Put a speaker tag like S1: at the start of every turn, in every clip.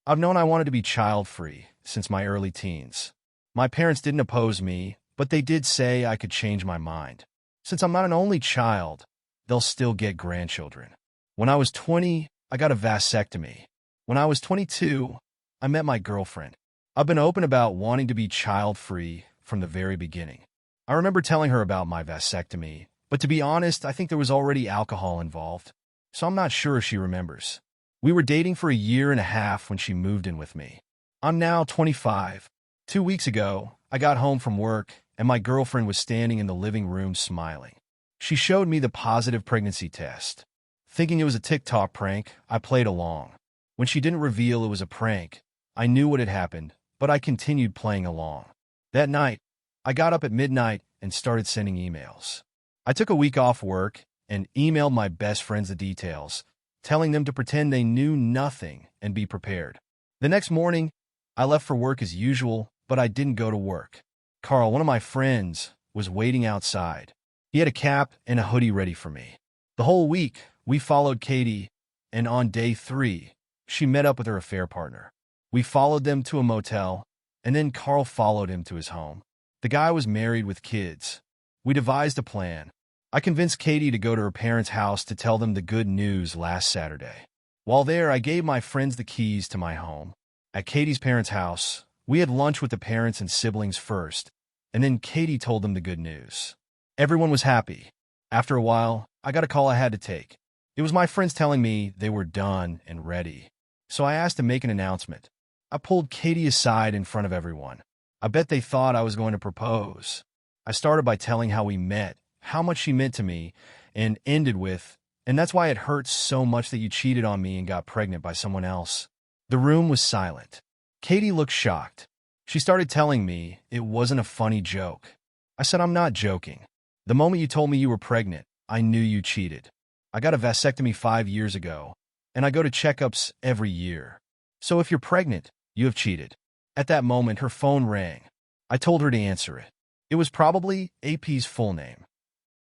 S1: I've known I wanted to be child-free since my early teens. My parents didn't oppose me, but they did say I could change my mind. Since I'm not an only child, they'll still get grandchildren. When I was 20, I got a vasectomy. When I was 22, I met my girlfriend. I've been open about wanting to be child-free from the very beginning. I remember telling her about my vasectomy, but to be honest, I think there was already alcohol involved, so I'm not sure if she remembers. We were dating for a year and a half when she moved in with me. I'm now 25. 2 weeks ago, I got home from work, and my girlfriend was standing in the living room smiling. She showed me the positive pregnancy test. Thinking it was a TikTok prank, I played along. When she didn't reveal it was a prank, I knew what had happened, but I continued playing along. That night, I got up at midnight and started sending emails. I took a week off work and emailed my best friends the details, telling them to pretend they knew nothing and be prepared. The next morning, I left for work as usual, but I didn't go to work. Carl, one of my friends, was waiting outside. He had a cap and a hoodie ready for me. The whole week, we followed Katie, and on day 3, she met up with her affair partner. We followed them to a motel, and then Carl followed him to his home. The guy was married with kids. We devised a plan. I convinced Katie to go to her parents' house to tell them the good news last Saturday. While there, I gave my friends the keys to my home. At Katie's parents' house, we had lunch with the parents and siblings first, and then Katie told them the good news. Everyone was happy. After a while, I got a call I had to take. It was my friends telling me they were done and ready. So I asked to make an announcement. I pulled Katie aside in front of everyone. I bet they thought I was going to propose. I started by telling how we met, how much she meant to me, and ended with, "And that's why it hurts so much that you cheated on me and got pregnant by someone else." The room was silent. Katie looked shocked. She started telling me it wasn't a funny joke. I said, "I'm not joking. The moment you told me you were pregnant, I knew you cheated. I got a vasectomy 5 years ago, and I go to checkups every year. So if you're pregnant, you have cheated." At that moment, her phone rang. I told her to answer it. It was probably AP's full name.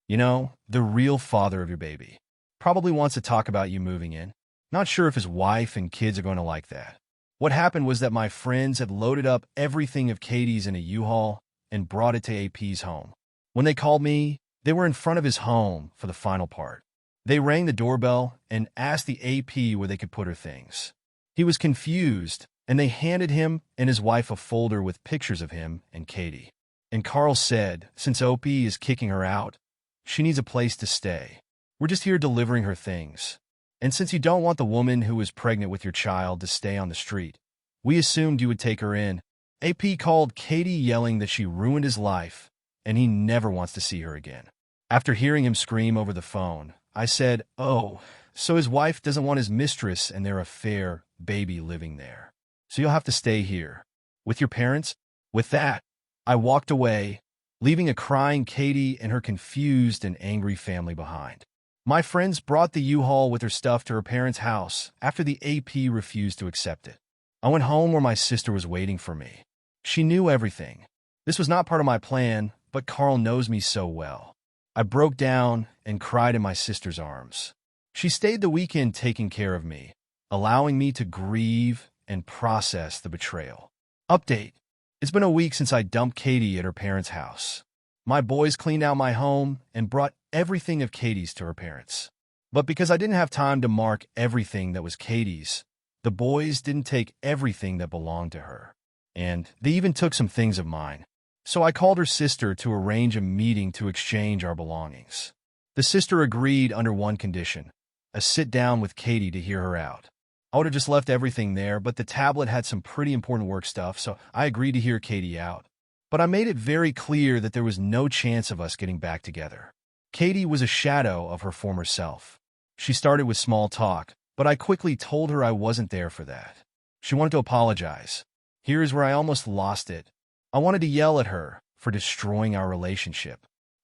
S1: You know, the real father of your baby. Probably wants to talk about you moving in. Not sure if his wife and kids are going to like that. What happened was that my friends had loaded up everything of Katie's in a U-Haul and brought it to AP's home. When they called me, they were in front of his home for the final part. They rang the doorbell and asked the AP where they could put her things. He was confused, and they handed him and his wife a folder with pictures of him and Katie. And Carl said, since OP is kicking her out, she needs a place to stay. We're just here delivering her things. And since you don't want the woman who is pregnant with your child to stay on the street, we assumed you would take her in. AP called Katie yelling that she ruined his life, and he never wants to see her again. After hearing him scream over the phone, I said, "Oh, so his wife doesn't want his mistress and their affair baby living there. So you'll have to stay here. With your parents?" With that, I walked away, leaving a crying Katie and her confused and angry family behind. My friends brought the U-Haul with her stuff to her parents' house after the AP refused to accept it. I went home where my sister was waiting for me. She knew everything. This was not part of my plan, but Carl knows me so well. I broke down and cried in my sister's arms. She stayed the weekend taking care of me, allowing me to grieve and process the betrayal. Update. It's been a week since I dumped Katie at her parents' house. My boys cleaned out my home and brought everything of Katie's to her parents. But because I didn't have time to mark everything that was Katie's, the boys didn't take everything that belonged to her. And they even took some things of mine. So I called her sister to arrange a meeting to exchange our belongings. The sister agreed under one condition: a sit-down with Katie to hear her out. I would have just left everything there, but the tablet had some pretty important work stuff, so I agreed to hear Katie out. But I made it very clear that there was no chance of us getting back together. Katie was a shadow of her former self. She started with small talk, but I quickly told her I wasn't there for that. She wanted to apologize. Here's where I almost lost it. I wanted to yell at her for destroying our relationship.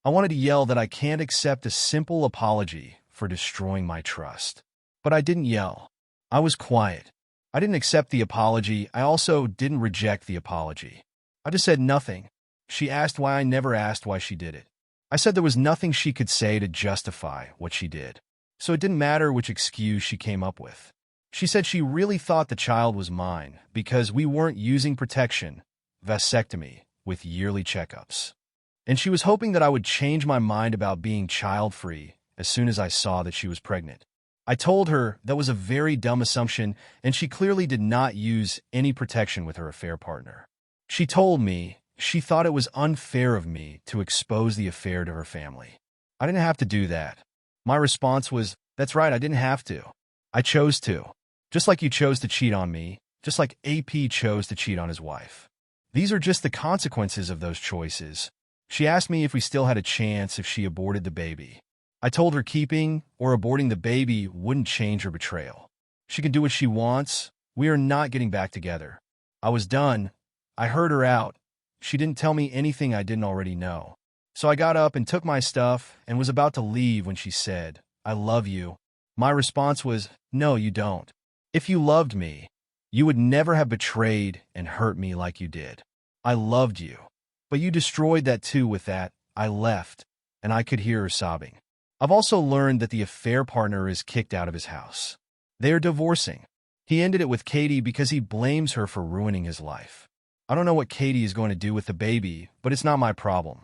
S1: I wanted to yell that I can't accept a simple apology for destroying my trust. But I didn't yell. I was quiet. I didn't accept the apology. I also didn't reject the apology. I just said nothing. She asked why I never asked why she did it. I said there was nothing she could say to justify what she did. So it didn't matter which excuse she came up with. She said she really thought the child was mine because we weren't using protection, vasectomy, with yearly checkups. And she was hoping that I would change my mind about being child-free as soon as I saw that she was pregnant. I told her that was a very dumb assumption, and she clearly did not use any protection with her affair partner. She told me she thought it was unfair of me to expose the affair to her family. I didn't have to do that. My response was, that's right, I didn't have to. I chose to. Just like you chose to cheat on me, just like AP chose to cheat on his wife. These are just the consequences of those choices. She asked me if we still had a chance if she aborted the baby. I told her keeping or aborting the baby wouldn't change her betrayal. She can do what she wants. We are not getting back together. I was done. I heard her out. She didn't tell me anything I didn't already know. So I got up and took my stuff and was about to leave when she said, I love you. My response was, no, you don't. If you loved me, you would never have betrayed and hurt me like you did. I loved you. But you destroyed that too with that. I left, and I could hear her sobbing. I've also learned that the affair partner is kicked out of his house. They are divorcing. He ended it with Katie because he blames her for ruining his life. I don't know what Katie is going to do with the baby, but it's not my problem.